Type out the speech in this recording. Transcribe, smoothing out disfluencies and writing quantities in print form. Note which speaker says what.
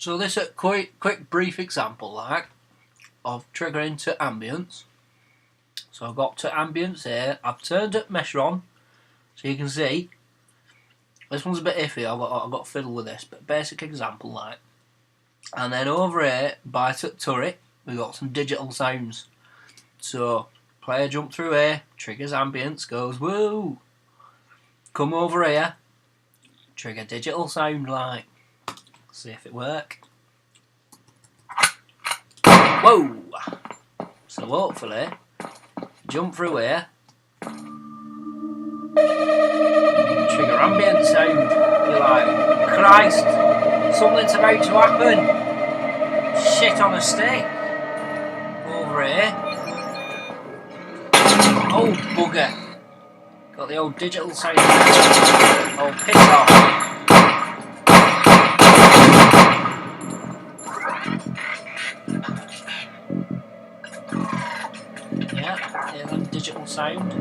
Speaker 1: So this is a quick brief example like of triggering to ambience. So I've got to ambience here, I've turned up measure on, so you can see this one's a bit iffy, I've got to fiddle with this, but basic example like. And then over here by turret we've got some digital sounds. So player jump through here, triggers ambience, goes woo. Come over here, trigger digital sound like. See if it work. Whoa! So hopefully, jump through here, trigger ambient sound. You're like, Christ, something's about to happen. Shit on a stick. Over here. Oh bugger! Got the old digital sound. Oh, piss off. Yeah, digital sound.